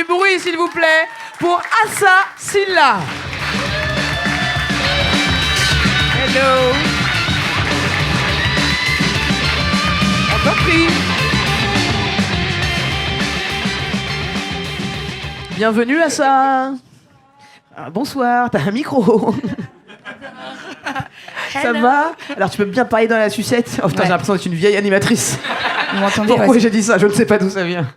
du bruit, s'il vous plaît, pour Assa Silla. Hello. On t'en prie. Bienvenue Assa. Bonsoir, t'as un micro. Ça va? Alors tu peux bien parler dans la sucette. Oh putain, j'ai l'impression d'être une vieille animatrice. Vous m'entendez? Pourquoi j'ai dit ça? Je ne sais pas d'où ça vient.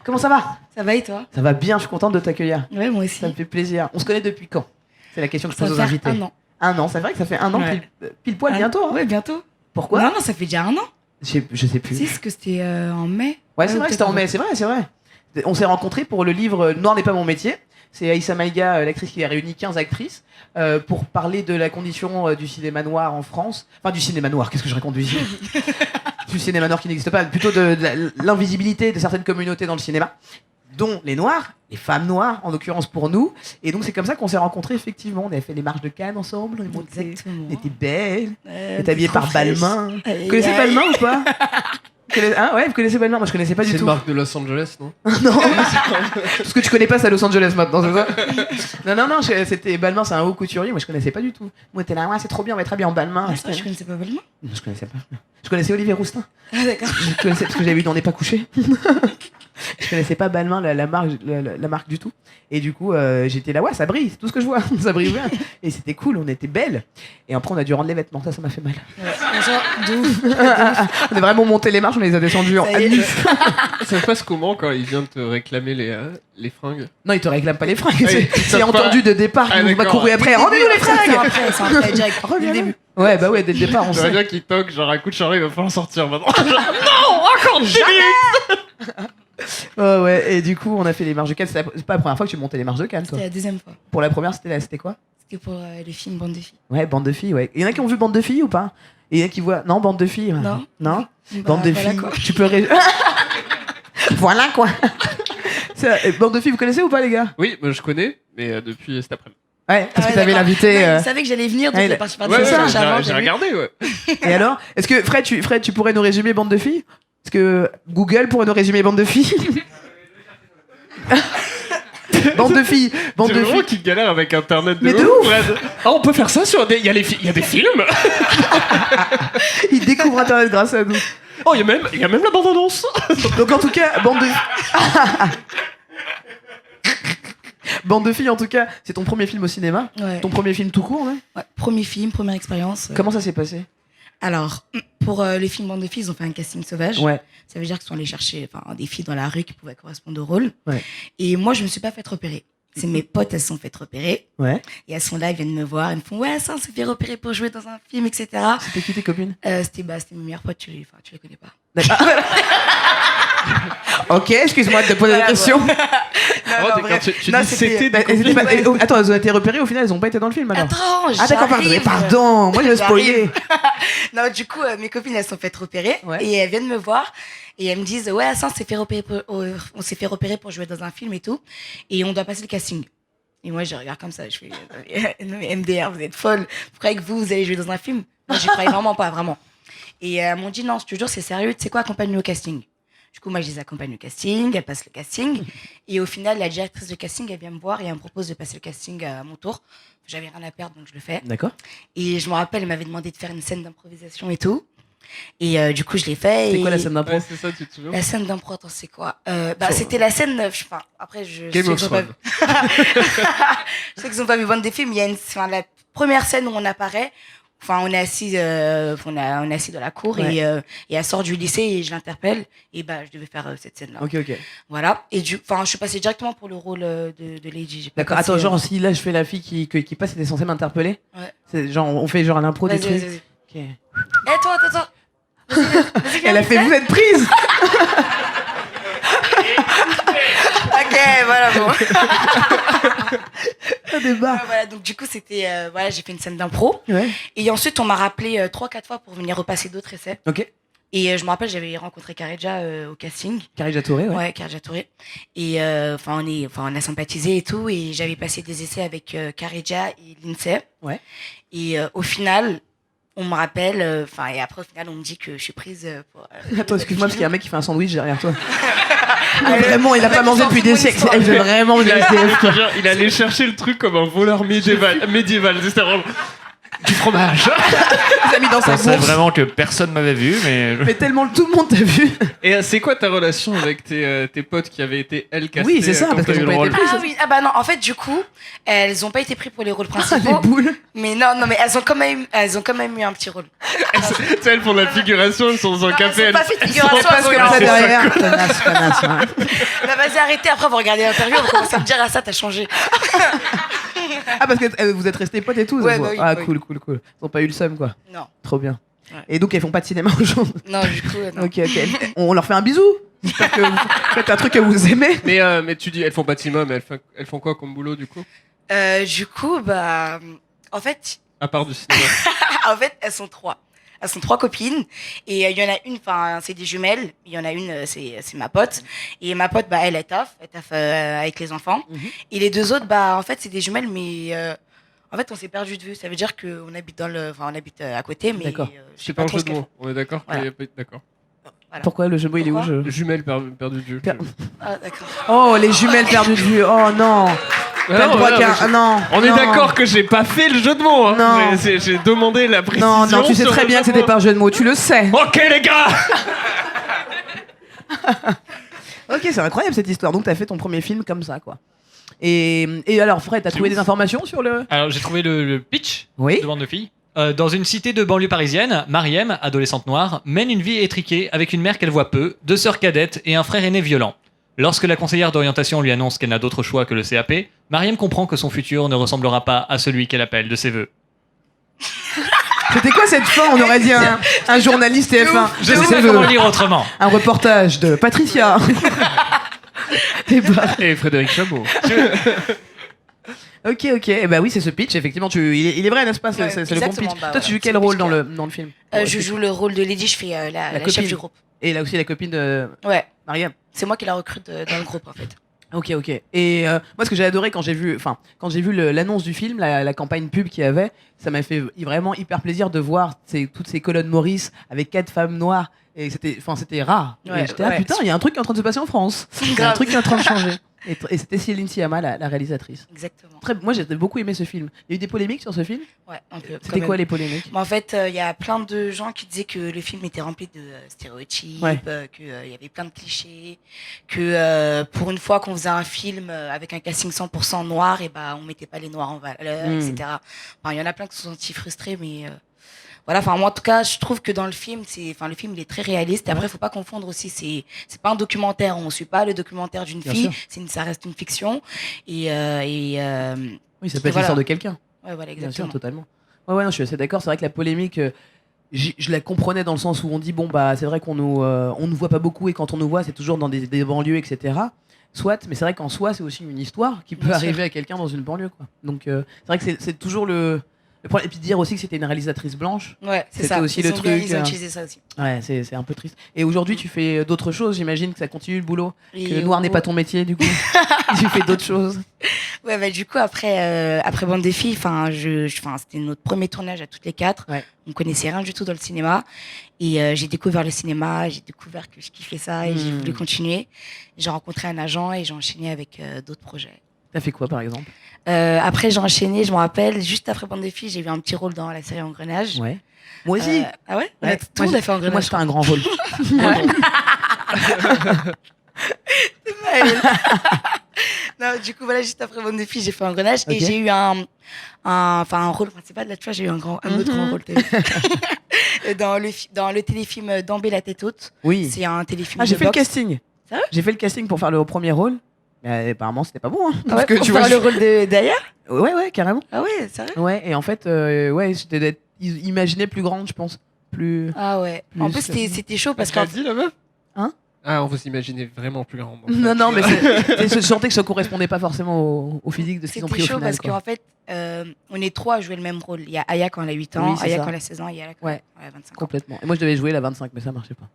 Comment ça va? Ça va et toi? Ça va bien, je suis contente de t'accueillir. Ouais, moi aussi. Ça me fait plaisir. On se connaît depuis quand? C'est la question que je Ça pose aux va invités. faire 1 an. 1 an, c'est vrai que ça fait 1 an Ouais. pile poil bientôt. Hein. Ouais, bientôt. Pourquoi? Non, ça fait déjà 1 an. Je sais plus. Si, parce que c'était en mai. Ouais, c'est vrai que c'était en mai, c'est vrai. On s'est rencontrés pour le livre Noir n'est pas mon métier. C'est Aïssa Maïga, l'actrice qui a réuni 15 actrices pour parler de la condition du cinéma noir en France. Enfin, du cinéma noir, qu'est-ce que je raconte du cinéma? Du cinéma noir qui n'existe pas, plutôt de l'invisibilité de certaines communautés dans le cinéma, dont les noirs, les femmes noires, en l'occurrence pour nous. Et donc c'est comme ça qu'on s'est rencontrés, effectivement. On avait fait les marches de Cannes ensemble, Exactement. on était belles, on était t'es habillés par trop fraîche. Balmain. Aïe, Vous connaissez aïe. Balmain ou pas? Hein, ouais, vous connaissez Balmain? Moi je connaissais pas du C'est tout. une marque de Los Angeles, non? Non, parce que tu connais pas ça à Los Angeles maintenant, c'est ça? Non, c'était Balmain, c'est un haut couturier, moi je connaissais pas du tout. Moi t'es là, ouais, c'est trop bien, on va être habillé en Balmain. Ah, ça, je connaissais pas Balmain. Non, je connaissais pas. Je connaissais Olivier Roustin. Ah, d'accord. Je connaissais parce que j'avais vu dans On n'est pas couché. Je connaissais pas Balmain, la marque du tout. Et du coup, j'étais là, ouais, ça brille, c'est tout ce que je vois. Ça brille bien. Et c'était cool, on était belles. Et après, on a dû rendre les vêtements, ça m'a fait mal. Ouais, genre, de ouf. On a vraiment monté les marches, on les a descendus en Ça y est. nu. Ça se passe comment quand il vient de te réclamer les fringues? Non, ils te réclament pas les fringues. Ah, C'est ils savent entendu de départ, Ah, il m'a d'accord. couru après. Rendez-nous les C'est fringues. un prêt direct. Dès le Reviens. début. Ouais, bah ouais, dès le départ, on J'aimerais sait. bien qu'il toque, genre à coup de charret, il va falloir sortir maintenant. Non, encore 10 minutes. Ouais, et du coup, on a fait les marches de Cannes. C'est pas la première fois que tu montais les marches de Cannes, toi. C'était la deuxième fois. Pour la première, c'était quoi? C'était pour le film Bande de filles. Ouais, Bande de filles, ouais. Il y en a qui ont vu Bande de filles ou pas? Et il y en a qui voient. Non, Bande de filles. Non. Non? Bah, Bande de voilà filles. quoi. Tu peux. Voilà quoi. Bande de filles, vous connaissez ou pas, les gars? Oui, je connais, mais depuis cet après-midi. Ouais, parce Ah que ouais, t'avais d'accord. l'invité. Ouais, il savait que j'allais venir, donc Ouais, il est parti par Ouais, des c'est ça, recherches avant, j'ai regardé, ouais. Et alors? Est-ce que, Fred, tu pourrais nous résumer Bande de filles? Est-ce que Google pourrait nous résumer Bande de filles? Bande de filles. Bande C'est de vraiment filles. qui galère avec internet Mais de ouf. Fred. Ah, on peut faire ça sur des. Il y a des films. Il découvre Internet grâce à nous. Oh, il y a même la bande-annonce. Donc en tout cas, Bande de filles, en tout cas, c'est ton premier film au cinéma? Ouais. Ton premier film tout court, même? Ouais, premier film, première expérience. Comment ça s'est passé? Alors, pour le film Bande de filles, ils ont fait un casting sauvage. Ouais. Ça veut dire qu'ils sont allés chercher des filles dans la rue qui pouvaient correspondre au rôle. Ouais. Et moi, je me suis pas fait repérer. C'est mes potes, elles se sont fait repérer. Ouais. Et elles sont là, elles viennent me voir. Elles me font, ouais, ça, on s'est fait repérer pour jouer dans un film, etc. C'était qui tes copines? C'était mes meilleures potes, tu les connais pas. Ok, excuse-moi de te poser la question. Oh, quand tu dis c'était des elles étaient pas- copines. attends, elles ont été repérées, au final, elles ont pas été dans le film alors. Attends, Ah d'accord, pardon, moi j'ai spoilé. Non, du coup, mes copines, elles se sont fait repérer. Ouais. Et elles viennent me voir. Et elles me disent, ouais, ça, on s'est fait repérer pour jouer dans un film et tout. Et on doit passer le casting. Et moi, je regarde comme ça. Je fais, non, mais MDR, vous êtes folle. Vous croyez que vous allez jouer dans un film? Moi, j'y croyais vraiment pas, vraiment. Et elles m'ont dit, non, je te jure, c'est sérieux. Tu sais quoi, accompagne-nous au casting. Du coup, moi, je les accompagne au casting. Elles passent le casting. Et au final, la directrice de casting, elle vient me voir et elle me propose de passer le casting à mon tour. J'avais rien à perdre, donc je le fais. D'accord. Et je me rappelle, elle m'avait demandé de faire une scène d'improvisation et tout. Et du coup, je l'ai fait. C'était quoi la et- scène d'impro? Ouais, c'est ça, tu te souviens? La scène d'impro, attends, c'est quoi C'était la scène. Enfin, après, Game of sais qu'ils ont pas Thrones. je sais qu'ils ont pas vu Bande des films. Il y a la première scène où on apparaît. Enfin, on est assis, on est assis dans la cour Ouais. et elle sort du lycée et je l'interpelle. Et je devais faire cette scène-là. Ok. Voilà. Et je suis passée directement pour le rôle de Lady. J'ai pas D'accord, passé, attends, genre si là je fais la fille qui passe, c'était censé m'interpeller? Ouais. C'est genre, on fait genre à l'impro des Vas-y, trucs. vas-y. Ok. Eh, toi. Vas-y, viens, Elle a fait, viens. vous êtes prise. Ok, voilà, bon. Un débat. Voilà, donc du coup, c'était. J'ai fait une scène d'impro. Ouais. Et ensuite, on m'a rappelé 3-4 fois pour venir repasser d'autres essais. Ok. Et je me rappelle, j'avais rencontré Kareja au casting. Kareja Touré, ouais. Ouais, Kareja Touré. Et on a sympathisé et tout. Et j'avais passé des essais avec Kareja et Lindsay. Ouais. Et au final, on me rappelle, et après, au final, on me dit que je suis prise pour. Attends, excuse-moi, parce qu'il y a un mec qui fait un sandwich derrière toi. Vraiment, il a pas mangé depuis des siècles. Il veut vraiment le SDF, quoi. Il allait chercher le truc comme un voleur médiéval. C'était vraiment du fromage. Il a mis dans Je sa pensais bourse. vraiment que personne m'avait vu, mais... Mais tellement tout le monde t'a vu. Et c'est quoi ta relation avec tes potes qui avaient été elles castées? Oui, c'est ça, quand parce t'as qu'elles eu ont le pas été rôle? prises. Ah oui, ah bah non, en fait, du coup, elles ont pas été prises pour les rôles Les principaux. boules. Mais non, mais elles ont quand même eu un petit rôle. Tu sais, elles font de la figuration, elles sont dans un Non, café. elles ont pas fait de figuration, C'est pas elles ce ont que eu t'as un rôle. derrière. Connasse, hein. Bah, vas-y, arrêtez, après, vous regardez l'interview, vous commencez à me dire, ah ça, t'as changé. Ah, parce que vous êtes restés potes et tout. Ouais, ça se bah voit. oui, Ah, bah cool. Ils ont pas eu le seum, quoi. Non, Trop bien. Ouais. Et donc, elles font pas de cinéma aujourd'hui. non, du coup, non. Ok. On leur fait un bisou. J'espère que vous faites un truc que vous aimez. Mais tu dis, elles font pas de cinéma, mais elles font quoi comme boulot du coup? Du coup, bah, en fait, À part du cinéma. elles sont trois. Elles sont trois copines. Et il y en a une, c'est des jumelles. Il y en a une, c'est ma pote. Et ma pote, bah, elle taffe avec les enfants. Et les deux autres, bah, en fait, c'est des jumelles, mais en fait, on s'est perdu de vue. Ça veut dire qu'on habite on habite à côté, mais D'accord. je sais C'est pas un trop jeu ce de qu'elles mots. On est d'accord? Voilà. D'accord. Voilà. Pourquoi le jeu de mots, il est où Pourquoi Jumelles perdues de vue. Per- Ah, d'accord. Oh, les jumelles perdues de vue. Oh non. T'as le droit qu'un. Ah, non. On est non. d'accord que j'ai pas fait le jeu de mots. Hein. Non. J'ai demandé la précision. Non, tu sais sur très le bien jeu que de c'était mots. pas un jeu de mots. Tu le sais. Ok les gars. Ok, c'est incroyable cette histoire. Donc, t'as fait ton premier film comme ça, quoi. Et alors, Fred, t'as trouvé des informations sur le. Alors, j'ai trouvé le pitch Oui. de bande de filles. Dans une cité de banlieue parisienne, Mariem, adolescente noire, mène une vie étriquée avec une mère qu'elle voit peu, deux sœurs cadettes et un frère aîné violent. Lorsque la conseillère d'orientation lui annonce qu'elle n'a d'autre choix que le CAP, Mariem comprend que son futur ne ressemblera pas à celui qu'elle appelle de ses voeux. C'était quoi cette fin? On aurait dit un journaliste TF1. Je sais C'est pas comment le lire autrement. un reportage de Patricia. T'es pas- Et Frédéric Chabot. Ok. Eh ben oui, c'est ce pitch. Effectivement, il est vrai, n'est-ce pas? C'est Ouais, le bon exactement, pitch. bah Toi, tu ouais, joues quel c'est le rôle pitch dans qu'il le film? Je joue le rôle de Lady, je fais la copine. chef du groupe. Et là aussi, la copine de Ouais, Mariam. c'est moi qui la recrute dans le groupe, en fait. Ok. Et moi, ce que j'ai adoré quand j'ai vu l'annonce du film, la campagne pub qu'il y avait, ça m'a fait vraiment hyper plaisir de voir toutes ces colonnes Maurice avec 4 femmes noires. Et c'était rare. Ouais, et j'étais là, ouais. putain, il y a un truc qui est en train de se passer en France. Il y a un Grave. truc qui est en train de changer. Et c'était Céline Sciamma, la réalisatrice. Exactement. Moi, j'ai beaucoup aimé ce film. Il y a eu des polémiques sur ce film. Ouais, un peu. C'était quoi les polémiques? Mais en fait, il y a plein de gens qui disaient que le film était rempli de stéréotypes, Ouais. qu'il y avait plein de clichés, que pour une fois qu'on faisait un film avec un casting 100% noir, et bah on mettait pas les noirs en valeur, etc. Enfin, il y en a plein qui se sont sentis frustrés, mais voilà. Enfin, moi en tout cas, je trouve que dans le film, le film il est très réaliste. Et après, faut pas confondre aussi. C'est pas un documentaire. On suit pas le documentaire d'une Bien fille. sûr. Ça reste une fiction. Oui, ça peut être voilà. l'histoire de quelqu'un. Ouais, voilà, Bien exactement. sûr, totalement. Ouais, non, je suis assez d'accord. C'est vrai que la polémique, je la comprenais dans le sens où on dit, bon, bah, c'est vrai qu'on nous voit pas beaucoup et quand on nous voit, c'est toujours dans des banlieues, etc. Soit, mais c'est vrai qu'en soi, c'est aussi une histoire qui peut Bien arriver sûr. à quelqu'un dans une banlieue, quoi. Donc, c'est vrai que c'est toujours le problème. Et puis dire aussi que c'était une réalisatrice blanche, Ouais, c'est C'était ça. aussi Ils le ont bien- truc, Ils ont hein. utilisé ça aussi. ouais, c'est un peu triste. Et aujourd'hui, tu fais d'autres choses, j'imagine que ça continue le boulot. Que Et le noir n'est pas ton métier, du coup. Tu fais d'autres choses. Ouais, bah, du coup, après Bande des filles, c'était notre premier tournage à toutes les quatre. Ouais. On connaissait rien du tout dans le cinéma. Et j'ai découvert le cinéma, j'ai découvert que je kiffais ça et j'ai voulu continuer. J'ai rencontré un agent et j'ai enchaîné avec d'autres projets. T'as fait quoi, par exemple? Après, j'ai enchaîné, je me rappelle, juste après Bande des filles, j'ai eu un petit rôle dans la série Engrenage. Ouais. Moi aussi. Ah ouais, Ouais. Tout le monde a fait Engrenage. Moi, c'était un grand rôle. Non, du coup, voilà, juste après Bande des filles, j'ai fait Engrenage Ok. et j'ai eu un rôle principal. Là, tu vois, j'ai eu un autre grand rôle. dans le téléfilm Dambé la tête haute. Oui. C'est un téléfilm Ah, j'ai de fait le boxe. casting. Sérieux J'ai fait le casting pour faire le premier rôle. Mais apparemment, c'était pas bon. Hein. Ah ouais, que pour tu faire vois, le rôle d'Aya. ouais, carrément. Ah ouais, sérieux. Ouais, et en fait, ouais, j'étais d'être imaginé plus grande, je pense. Plus. Ah ouais. Plus- En plus, c'était chaud parce Parce qu'en qu'elle dit la meuf. Hein? Ah, on vous imaginait vraiment plus grande. en fait. Non, mais je sentais que ça correspondait pas forcément au physique de ce qu'ils ont c'était pris au chaud final. parce quoi. qu'en fait, on est trois à jouer le même rôle. Il y a Aya quand elle a 8 ans, Oui, c'est Aya ça. quand elle a 16 ans et Aya quand Ouais. elle a 25 ans. Complètement. Et moi, je devais jouer la 25, mais ça marchait pas.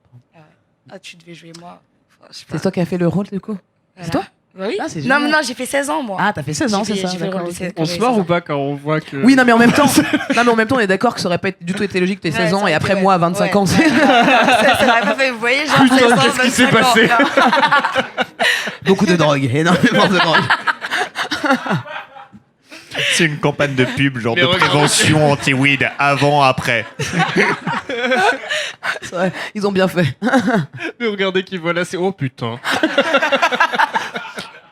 Ah, tu devais jouer moi. Enfin, je sais pas. C'est toi qui as fait le rôle, du coup? Voilà. C'est toi? Oui. Ah, c'est Non, génial. mais non, j'ai fait 16 ans, moi. Ah, t'as fait 16 ans, c'est ça. J'ai fait le d'accord, rôle de ok. 16 On se marre ou pas quand on voit que. Oui, non, mais en même temps, on est d'accord que ça aurait pas du tout été logique que t'aies 16 Ouais, ans ça et après aurait été, moi à ouais. 25 Ouais. ans. c'est- Ça n'aurait pas fait, vous voyez, genre Putain, 16 ans, qu'est-ce qui s'est 25 ans. passé Beaucoup de drogue, énormément de drogue. C'est une campagne de pub, genre Mais de regarde. prévention anti-weed, avant, après. C'est vrai, ils ont bien fait. Mais regardez qui voilà, c'est. Oh putain.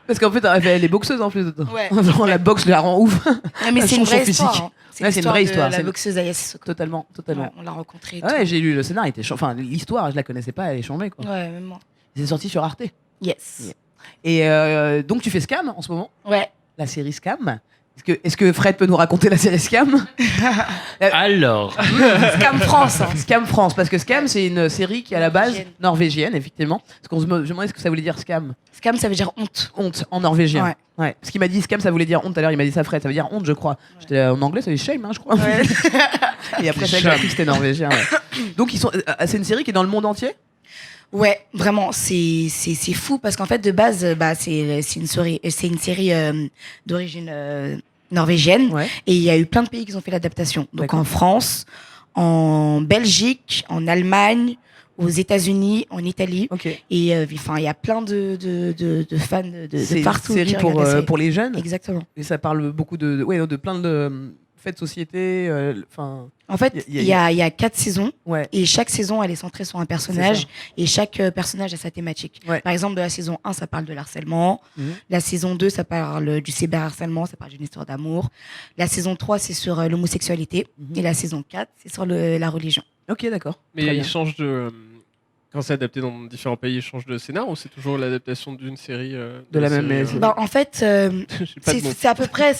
Parce qu'en fait, elle est boxeuse en plus de temps. Ouais. Genre, la boxe la rend ouf. Non, mais Elle c'est une change son vraie physique. histoire. Hein. Ouais, c'est une vraie histoire, de c'est la une- boxeuse Aya Sissoko. Totalement. Ouais, on l'a rencontrée. et Ah ouais, j'ai lu le scénar, il était enfin l'histoire, je la connaissais pas, elle est chambée quoi. tout. Ouais, même moi. C'est sorti sur Arte. Yes. Et donc tu fais Scam en ce moment, Ouais. la série Scam. Est-ce que Fred peut nous raconter la série Scam? Alors, Scam France. Hein. Scam France, parce que Scam c'est une série qui est à la base Norvégienne. norvégienne, effectivement. Parce qu'on se demandait ce que ça voulait dire Scam. Scam, ça veut dire honte. Honte en norvégien. Ouais. Ouais. Parce qu'il m'a dit Scam ça voulait dire honte tout à l'heure, il m'a dit ça Fred, ça veut dire honte je crois. J'étais en anglais ça veut dire shame hein, je crois. Ouais. Et après ça j'ai appris que c'était norvégien. Ouais. Donc c'est une série qui est dans le monde entier. Ouais, vraiment, c'est fou parce qu'en fait, de base, bah, c'est une série d'origine norvégienne Ouais. et il y a eu plein de pays qui ont fait l'adaptation. Donc D'accord. en France, en Belgique, en Allemagne, aux États-Unis, en Italie. Ok. Et enfin, il y a plein de fans C'est de une partout. série qui regardent la série. pour les jeunes. Exactement. Et ça parle beaucoup de plein de faits de société. Enfin, En fait, Il y a- il y a 4 saisons. ouais. Et chaque saison, elle est centrée sur un personnage. Et chaque personnage a sa thématique. Ouais. Par exemple, de la saison 1, ça parle de l'harcèlement. Mhm. La saison 2, ça parle du cyberharcèlement. Ça parle d'une histoire d'amour. La saison 3, c'est sur l'homosexualité. Mhm. Et la saison 4, c'est sur la religion. Ok, d'accord. Mais Très il bien. change de. Quand c'est adapté dans différents pays, il change de scénar ou c'est toujours l'adaptation d'une série De la même série, série. Bah, en fait, J'ai pas de mots. c'est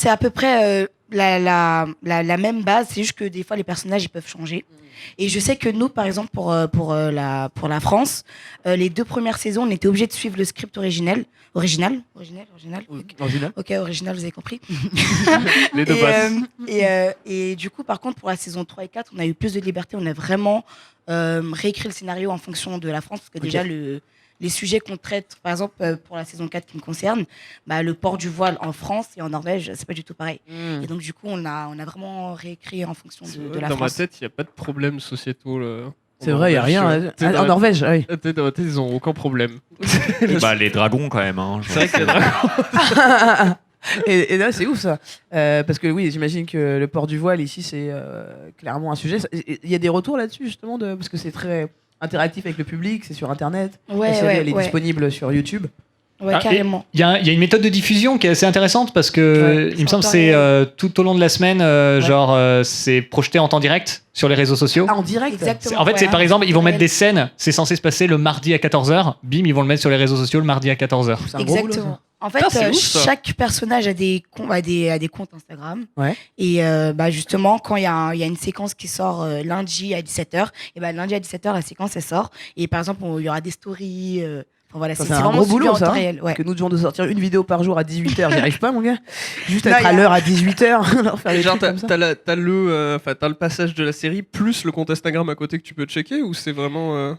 à peu près la même base. C'est juste que des fois, les personnages, ils peuvent changer. Et je sais que nous, par exemple, pour la France, les 2 premières saisons, on était obligés de suivre le script original. Original. Original. Ok, original, vous avez compris. Les deux et, passes. et du coup, par contre, pour la saison 3 et 4, on a eu plus de liberté. On a vraiment réécrit le scénario en fonction de la France. Parce que déjà, les sujets qu'on traite, par exemple, pour la saison 4 qui me concerne, bah, le port du voile en France et en Norvège, c'est pas du tout pareil. Et donc, du coup, on a vraiment réécrit en fonction de la Dans ma France. tête, il n'y a pas de problème sociétaux. Là. C'est vrai, il n'y a rien. En Norvège, oui. Dans ma tête, ils ont aucun problème. Bah, les dragons, quand même. Hein, C'est vrai qu'il y a dragons. Et là, c'est ouf ça. Parce que oui, j'imagine que le port du voile ici, c'est clairement un sujet. Il y a des retours là-dessus, justement, parce que c'est très interactif avec le public, c'est sur Internet. Ouais, La série, elle est ouais, disponible sur YouTube. ouais, Ah, carrément. il y a une méthode de diffusion qui est assez intéressante parce que Ouais, il me semble que c'est c'est tout au long de la semaine, c'est projeté en temps direct sur les réseaux sociaux. Ah, en direct. Exactement. En fait, c'est ouais, par exemple, ils vont mettre réel. des scènes, c'est censé se passer le mardi à 14h, bim, ils vont le mettre sur les réseaux sociaux le mardi à 14h. C'est un gros boulot, Exactement. ça. En fait, Putain, c'est ouf, ça. chaque personnage a des comptes Instagram. Ouais. Et bah, justement, quand il y a une séquence qui sort lundi à 17h, et bah, lundi à 17h, la séquence, elle sort. Et par exemple, il y aura des stories. Enfin, voilà, Ça, c'est c'est un vraiment gros suivi boulot, en ça. temps réel. Ouais. Parce que nous devons de sortir une vidéo par jour à 18h, j'y arrive pas, mon gars. Juste Non, être à y a- l'heure à 18h, leur faire des Genre, trucs comme ça. t'as le passage de la série plus le compte Instagram à côté que tu peux checker ou c'est vraiment.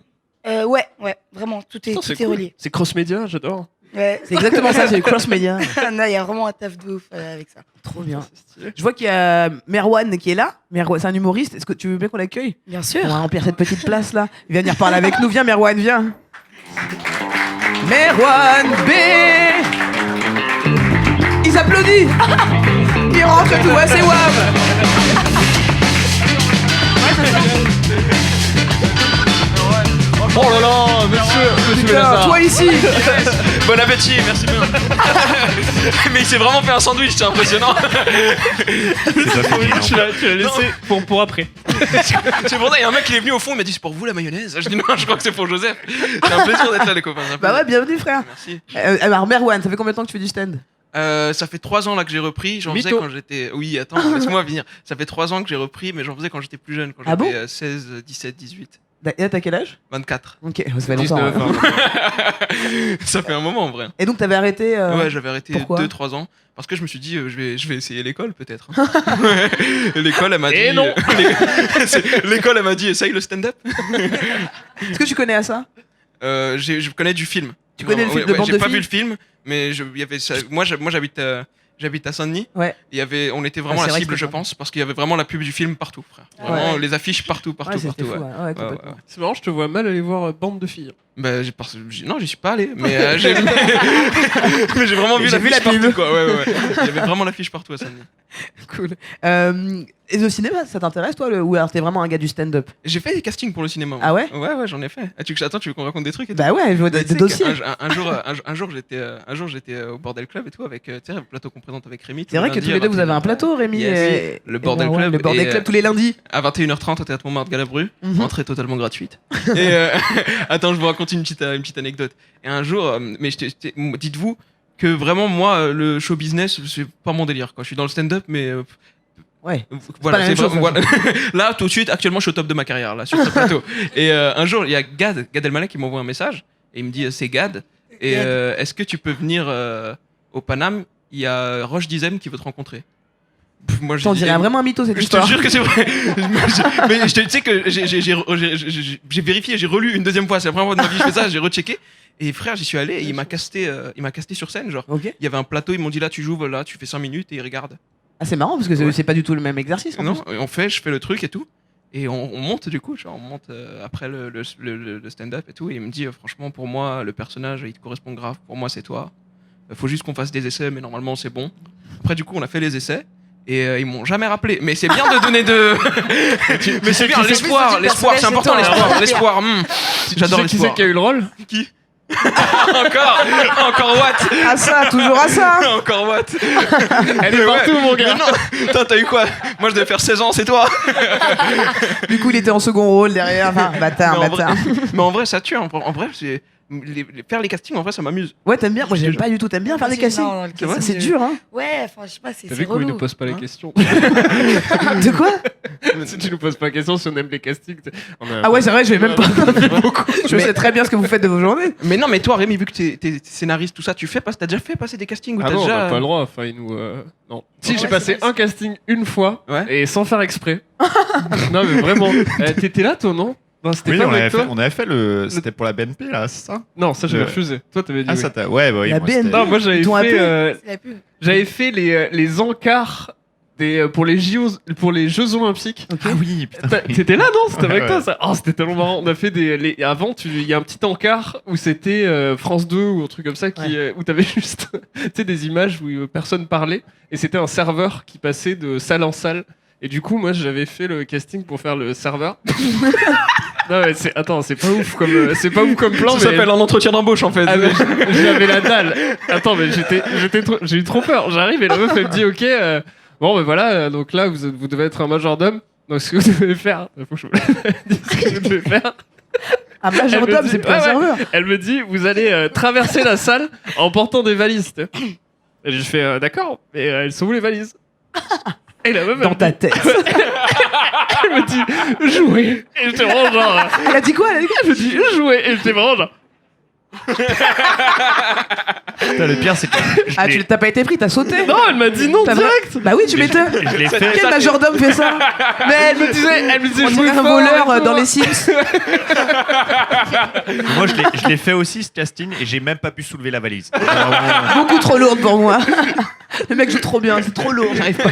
Ouais, vraiment, tout est, Putain, tout est cool. relié. C'est cross-média, j'adore. Ouais. C'est exactement ça, c'est le cross-média. Non, il y a vraiment un taf de ouf avec ça. Trop bien. C'est stylé. Je vois qu'il y a Merwan qui est là. Merwan, c'est un humoriste. Est-ce que tu veux bien qu'on l'accueille? Bien sûr. On va remplir cette petite place là. Il vient venir parler avec nous. Viens, Merwan, viens. Merwan B. Ils applaudissent. Il rentre tout, ouais, c'est Wam. Oh là là, monsieur Putain, Lazare. toi ici. Bon appétit, merci bien. Mais il s'est vraiment fait un sandwich, c'est impressionnant. Tu l'as laissé pour après. C'est pour ça, il y a un mec qui est venu au fond, il m'a dit c'est pour vous la mayonnaise. Je dis non, je crois que c'est pour Joseph. C'est un plaisir d'être là, les copains. c'est un Bah ouais, plaisir. bienvenue frère. Merci. Alors Merwan, ça fait combien de temps que tu fais du stand? Ça fait 3 ans là que j'ai repris. J'en faisais Mytho. quand j'étais. Oui, attends, laisse-moi venir. Ça fait 3 ans que j'ai repris, mais j'en faisais quand j'étais plus jeune, quand Ah j'avais bon 16, 17, 18, Et là, t'as quel âge? 24. Ok, ça fait longtemps. 19 hein. ans. Ça fait un moment en vrai. Et donc t'avais arrêté Ouais, j'avais arrêté pourquoi 2-3 ans. Parce que je me suis dit, je vais essayer l'école peut-être. Ouais. Et l'école, elle m'a dit. Et non. L'école, elle m'a dit, essaye le stand-up. Est-ce que tu connais à ça? Je connais du film. Tu connais le film de Bande J'ai de pas filles vu le film, mais il y avait ça. Moi, j'habite à Saint-Denis. Ouais. On était vraiment Ah, c'est la vrai cible, que je c'était pense, parce qu'il y avait vraiment la pub du film partout, frère. Vraiment, Ouais. les affiches partout. Ouais, c'était fou, Ouais. ouais, complètement. Ouais. C'est marrant, je te vois mal aller voir Bande de filles. Bah, non, j'y suis pas allé, mais mais j'ai vraiment vu J'ai vu l'affiche la pub. partout, quoi. Ouais. Il y avait vraiment l'affiche partout à Saint-Denis. Cool. Et le cinéma, ça t'intéresse toi ou alors t'es vraiment un gars du stand-up? J'ai fait des castings pour le cinéma. moi. Ah ouais? Ouais, j'en ai fait. Attends, tu veux qu'on raconte des trucs et tout Bah ouais, je vois Tu des sais dossiers. Un jour, j'étais au Bordel Club et tout avec tu sais, le plateau qu'on présente avec Rémi. C'est vrai que tous les deux vous avez un plateau, Rémi. Yes. et- Le et Bordel Marwan, Club Le Bordel et, Club tous les lundis. À 21h30 au Théâtre Montmartre Galabru, Mhm. entrée totalement gratuite. Et attends, je vous raconte une petite anecdote. Et un jour, dites-vous que vraiment moi, le show business, c'est pas mon délire. Quoi. Je suis dans le stand-up, mais Ouais. voilà, pas la même chose, voilà. Là, tout de suite, actuellement, je suis au top de ma carrière là sur ce plateau. Et un jour, il y a Gad Elmaleh qui m'envoie un message et il me dit c'est Gad. Et est-ce que tu peux venir au Paname? Il y a Roche Dizem qui veut te rencontrer. Moi, T'en dirais vraiment un mytho cette je te histoire. jure que c'est vrai. Mais tu sais que j'ai vérifié, j'ai relu une deuxième fois. C'est la première fois de ma vie que je fais ça. J'ai rechecké. Et frère, j'y suis allé et il m'a casté sur scène. Genre, Ok. il y avait un plateau. Ils m'ont dit là, tu joues, là, tu fais 5 minutes et il regarde. Ah, c'est marrant parce que Ouais. c'est pas du tout le même exercice. En Non, plus. et je fais le truc et tout. Et on monte du coup, genre, on monte après le stand-up et tout. Et il me dit, franchement, pour moi, le personnage, il te correspond grave. Pour moi, c'est toi. Faut juste qu'on fasse des essais, mais normalement, c'est bon. Après, du coup, on a fait les essais. Et ils m'ont jamais rappelé. Mais c'est bien de donner de. Mais c'est bien, l'espoir, c'est important, l'espoir. J'adore Qui c'est l'espoir. qui a eu le rôle? Qui Encore what Ah ça, toujours à ça. Encore what Elle est partout, mon gars. Mais non, toi, t'as eu quoi? Moi, je devais faire 16 ans, c'est toi. Du coup, il était en second rôle derrière. Enfin, bâtard, Mais bâtard. Mais en vrai, ça tue. En vrai, c'est faire les castings. En vrai, ça m'amuse. Ouais, t'aimes bien. Moi, j'aime pas du tout. T'aimes bien faire des castings. Non, le C'est vrai, casting, C'est dur, hein. Ouais, enfin, je sais pas, c'est T'as vu qu'on relou. ne pose pas les Hein questions. De quoi? Si tu nous poses pas la question si on aime les castings. Ah ouais, c'est vrai, je vais même pas. beaucoup. Je sais très bien ce que vous faites de vos journées. Mais non, mais toi, Rémi, vu que t'es scénariste, tout ça, t'as déjà fait passer des castings ou Ah t'as non, on déjà. n'a pas le droit. Enfin, ils nous. Non. Si, Ouais, j'ai c'est passé vrai, un casting une fois Ouais. et sans faire exprès. Non, mais vraiment. T'étais là, toi, non? Non, c'était Oui, pas on avec avait, toi. fait, on avait fait le. C'était pour la BNP, là, c'est ça? Non, ça j'avais Le- refusé. Toi, t'avais dit Ah, oui. ça t'a. Ouais, bah oui. La moi, c'était- BNP. Non, moi j'avais Ils t'ont appelé fait. C'est la pub. J'avais fait les encarts pour les pour les Jeux Olympiques. Ah oui, putain. T'étais là, non? C'était avec Ouais, toi ouais. ça. Oh, c'était tellement marrant. On a fait avant, il y a un petit encart où c'était France 2 ou un truc comme ça où t'avais juste tu sais, des images où personne parlait et c'était un serveur qui passait de salle en salle. Et du coup, moi j'avais fait le casting pour faire le serveur. Non, mais attends, c'est pas ouf comme plan. Ça mais... s'appelle un entretien d'embauche en fait. Ah, mais j'avais la dalle. Attends, mais j'ai eu trop peur. J'arrive et la meuf elle me dit ok, bon ben voilà, donc là vous devez être un majordome. Donc ce que vous devez faire, faut que je vous dise ce que vous devez faire. Un Elle me majordome, dit- c'est pas un ouais, ouais. serveur. Elle me dit vous allez traverser la salle en portant des valises. tu sais. Et je fais d'accord, mais elles sont où les valises? Et la meuf Dans ta tête. elle me dit jouer. Et j'étais vraiment genre. Elle a dit quoi? Elle a dit quoi? Elle me dit jouer. Et j'étais vraiment genre. Putain, le pire, c'est que. je Ah, l'ai- t'as pas été pris, t'as sauté. Non, elle m'a dit non T'as direct. Bah oui, tu m'étonnes. je l'ai fait. Quel majordome fait ça? Mais elle me disait On jouer dirait un fort voleur et tout. dans les Sims. Moi, je l'ai fait aussi, ce casting, et j'ai même pas pu soulever la valise. Beaucoup trop lourde pour moi. Le mec joue trop bien, c'est trop lourd, j'arrive pas.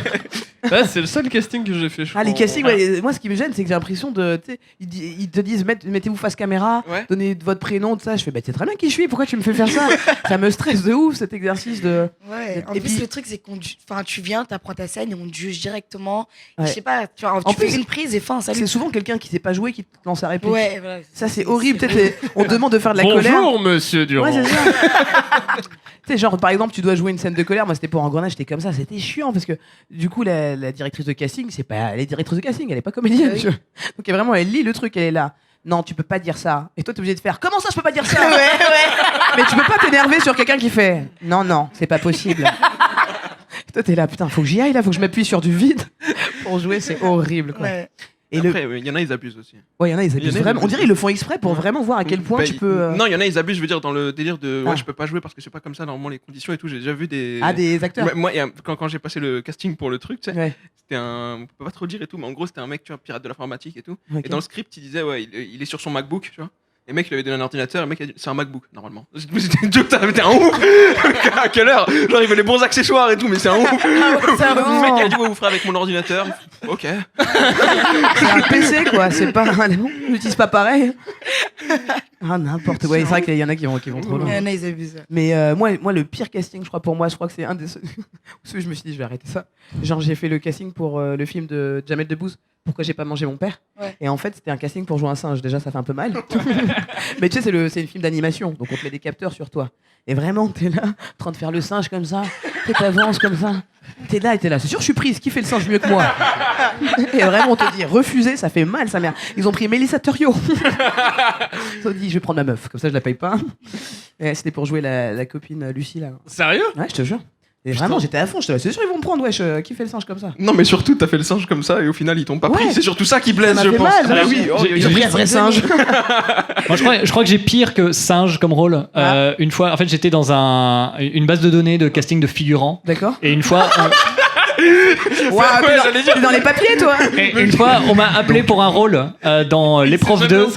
Ouais, c'est le seul casting que j'ai fait. Je Ah, les crois. castings, ouais, moi ce qui me gêne, c'est que j'ai l'impression de. Tu sais, ils te disent mettez-vous face caméra, Ouais. donnez votre prénom, tout ça. Je fais bah, c'est très bien qui je suis, pourquoi tu me fais faire ça? Ça me stresse de ouf cet exercice de. Ouais, en Et plus, puis- le truc, c'est enfin, tu viens, t'apprends ta scène et on te juge directement. Ouais. Je sais pas, tu vois, En tu fais plus, une prise et fin, salut. C'est souvent quelqu'un qui sait pas jouer qui te lance sa réplique. Ouais, voilà. Ça, c'est horrible. Peut-être on te demande de faire de la colère. Bonjour, monsieur Durand. Ouais, c'est ça. Tu sais, genre, par exemple, tu dois jouer une scène de colère. Moi, c'était pour Engrenage, j'étais comme ça. C'était chiant parce que, du coup, la directrice de casting, c'est pas. Elle est directrice de casting, elle est pas comédienne. Ah oui. tu vois. Donc, vraiment, elle lit le truc, elle est là. Non, tu peux pas dire ça. Et toi, t'es obligé de faire. Comment ça, je peux pas dire ça? Mais tu peux pas t'énerver sur quelqu'un qui fait. Non, non, c'est pas possible. Et toi, t'es là, putain, faut que j'y aille là, faut que je m'appuie sur du vide pour jouer, c'est horrible. Quoi. Ouais. Et Après, il y en a, ils abusent aussi. ouais, il y en a, ils il y en abusent a, ils vraiment. On abusent. dirait ils le font exprès pour vraiment voir à quel point Bah, tu peux. Non, il y en a, ils abusent, je veux dire, dans le délire de. Ah. Ouais, je peux pas jouer parce que c'est pas comme ça, normalement, les conditions et tout. J'ai déjà vu des. Ah, des acteurs. Moi, quand j'ai passé le casting pour le truc, tu sais, Ouais. c'était un. On peut pas trop le dire et tout, mais en gros, c'était un mec, tu vois, pirate de l'informatique et tout. Ok. Et dans le script, il disait, ouais, il est sur son MacBook, tu vois. Et le mec, il avait donné un ordinateur, le mec a dit, c'est un MacBook, normalement. T'es un ouf. À quelle heure? Genre, il veut les bons accessoires et tout, mais c'est un ouf. Le mec, il a dit, ouais, vous ferez avec mon ordinateur. Ok. C'est un PC, quoi. C'est pas. On l'utilise pas pareil. Ah, n'importe quoi. C'est vrai qu'il y en a qui vont trop loin. Ils abusent. Mais moi, le pire casting, je crois que c'est un des ceux où je me suis dit, je vais arrêter ça. Genre, j'ai fait le casting pour le film de Jamel Debbouze, Pourquoi j'ai pas mangé mon père. Ouais. Et en fait, c'était un casting pour jouer un singe. Déjà, ça fait un peu mal. Mais tu sais, c'est une film d'animation, donc on te met des capteurs sur toi. Et vraiment, t'es là, en train de faire le singe comme ça, t'avances comme ça. T'es là. C'est sûr, je suis prise. Qui fait le singe mieux que moi? Et vraiment, on te dit, refuser, ça fait mal, sa mère. Ils ont pris Mélissa Thurio. Ils ont dit, je vais prendre ma meuf, comme ça, je la paye pas. Et c'était pour jouer la copine Lucie, là. Sérieux? Ouais, je te jure. Et vraiment, j'étais à fond. J'étais là, c'est sûr, ils vont me prendre, wesh. Qui fait le singe comme ça? Non, mais surtout, t'as fait le singe comme ça et au final, ils t'ont pas pris. Ouais. C'est surtout ça qui blesse, Ça je m'a fait pense. mal, Ah oui, oh, Ils ont pris un vrai singe. Moi, je crois que j'ai pire que singe comme rôle. Une fois, en fait, j'étais dans une base de données de casting de figurants. D'accord. Et une fois, Waouh, t'es dans les papiers, toi. on m'a appelé pour un rôle dans l'épreuve 2.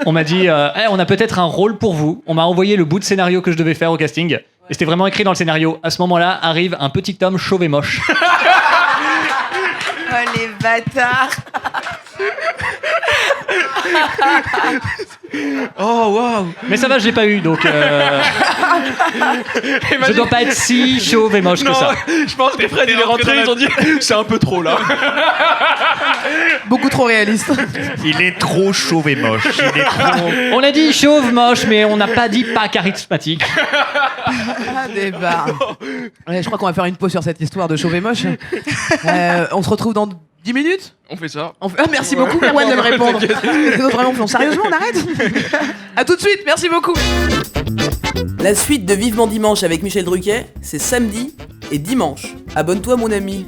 On m'a dit, on a peut-être un rôle pour vous. On m'a envoyé le bout de scénario que je devais faire au casting. Et c'était vraiment écrit dans le scénario. À ce moment-là, arrive un petit homme chauve et moche. Oh les bâtards. Oh, waouh. Mais ça va, je l'ai pas eu, donc je dois pas être si chauve et moche que ça. Je pense que Fred, il est rentré, ils ont dit, c'est un peu trop là. Beaucoup trop réaliste. Il est trop chauve et moche. Il est trop... On a dit chauve, moche, mais on n'a pas dit pas charismatique. Ah, des barres. Ouais, je crois qu'on va faire une pause sur cette histoire de chauve et moche. On se retrouve dans 10 minutes. On fait ça. Ah, merci beaucoup, Merwan, de me répondre. Les autres vraiment font sérieusement, on arrête. À tout de suite, merci beaucoup. La suite de Vivement Dimanche avec Michel Drucker, c'est samedi et dimanche. Abonne-toi, mon ami.